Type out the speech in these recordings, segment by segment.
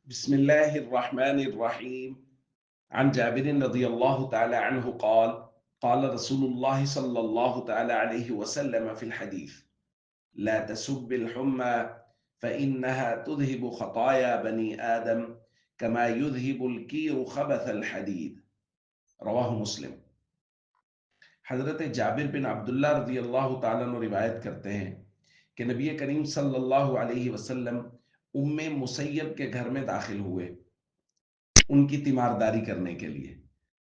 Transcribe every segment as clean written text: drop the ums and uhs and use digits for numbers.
بسم الله الرحمن الرحيم. عن جابر رضي الله تعالى عنه قال قال رسول الله صلى الله تعالى عليه وسلم في الحديث: لا تسب الحمى فإنها تذهب خطايا بني آدم كما يذهب الكير خبث الحديد. رواہ مسلم۔ حضرت جابر بن عبداللہ رضی اللہ تعالیٰ عنہ روایت کرتے ہیں کہ نبی کریم صلی اللہ علیہ وسلم ام مسیب کے گھر میں داخل ہوئے ان کی تیمارداری کرنے کے لیے۔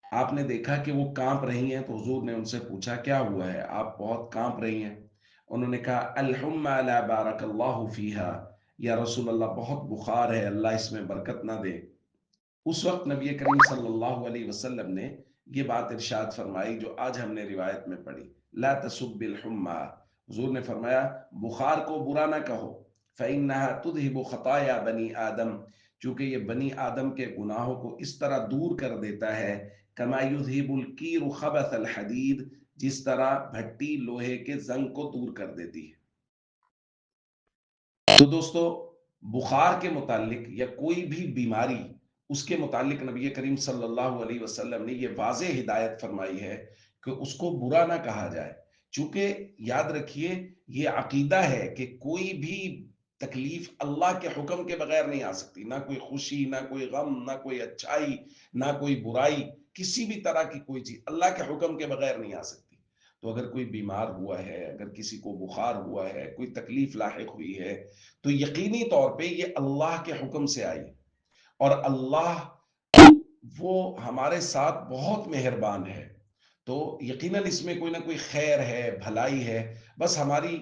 آپ نے دیکھا کہ وہ کانپ رہی ہیں تو حضور نے ان سے پوچھا کیا ہوا ہے، آپ بہت کانپ رہی ہیں۔ انہوں نے کہا الحمى لا بارک اللہ فیہا، یا رسول اللہ بہت بخار ہے، اللہ اس میں برکت نہ دے۔ اس وقت نبی کریم صلی اللہ علیہ وسلم نے یہ بات ارشاد فرمائی جو آج ہم نے روایت میں پڑھی، لا تسب الحمى۔ حضور نے فرمایا بخار کو برا نہ کہو، فإنها تذهب خطايا بنی آدم، چونکہ یہ بنی آدم کے گناہوں کو اس طرح دور کر دیتا ہے، کما یذہب الکیر خبث الحدید، جس طرح بھٹی لوہے کے زنگ کو دور کر دیتی ہے۔ تو دوستو، بخار کے متعلق یا کوئی بھی بیماری، اس کے متعلق نبی کریم صلی اللہ علیہ وسلم نے یہ واضح ہدایت فرمائی ہے کہ اس کو برا نہ کہا جائے، چونکہ یاد رکھیے یہ عقیدہ ہے کہ کوئی بھی تکلیف اللہ کے حکم کے بغیر نہیں آ سکتی، نہ کوئی خوشی، نہ کوئی غم، نہ کوئی اچھائی، نہ کوئی برائی، کسی بھی طرح کی کوئی چیز اللہ کے حکم کے بغیر نہیں آ سکتی۔ تو اگر کوئی بیمار ہوا ہے، اگر کسی کو بخار ہوا ہے، کوئی تکلیف لاحق ہوئی ہے، تو یقینی طور پہ یہ اللہ کے حکم سے آئی، اور اللہ وہ ہمارے ساتھ بہت مہربان ہے، تو یقیناً اس میں کوئی نہ کوئی خیر ہے، بھلائی ہے، بس ہماری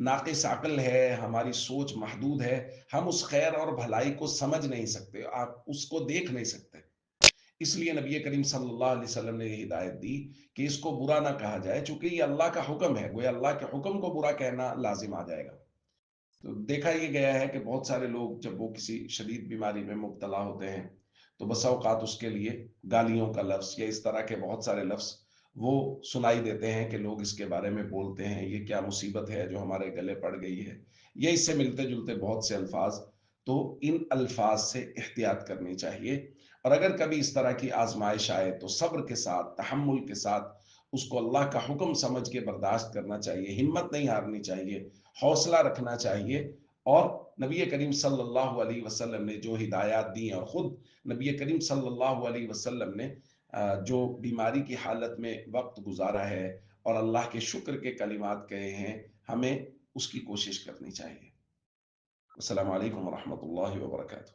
ناقص عقل ہے، ہماری سوچ محدود ہے، ہم اس خیر اور بھلائی کو سمجھ نہیں سکتے، آپ اس کو دیکھ نہیں سکتے۔ اس لیے نبی کریم صلی اللہ علیہ وسلم نے یہ ہدایت دی کہ اس کو برا نہ کہا جائے، چونکہ یہ اللہ کا حکم ہے، گویا اللہ کے حکم کو برا کہنا لازم آ جائے گا۔ تو دیکھا یہ گیا ہے کہ بہت سارے لوگ جب وہ کسی شدید بیماری میں مبتلا ہوتے ہیں تو بسا اوقات اس کے لیے گالیوں کا لفظ یا اس طرح کے بہت سارے لفظ وہ سنائی دیتے ہیں کہ لوگ اس کے بارے میں بولتے ہیں یہ کیا مصیبت ہے جو ہمارے گلے پڑ گئی ہے، یہ اس سے ملتے جلتے بہت سے الفاظ۔ تو ان الفاظ سے احتیاط کرنی چاہیے، اور اگر کبھی اس طرح کی آزمائش آئے تو صبر کے ساتھ، تحمل کے ساتھ اس کو اللہ کا حکم سمجھ کے برداشت کرنا چاہیے، ہمت نہیں ہارنی چاہیے، حوصلہ رکھنا چاہیے، اور نبی کریم صلی اللہ علیہ وسلم نے جو ہدایات دی ہیں، اور خود نبی کریم صلی اللہ علیہ وسلم نے جو بیماری کی حالت میں وقت گزارا ہے اور اللہ کے شکر کے کلمات کہے ہیں، ہمیں اس کی کوشش کرنی چاہیے۔ السلام علیکم ورحمۃ اللہ وبرکاتہ۔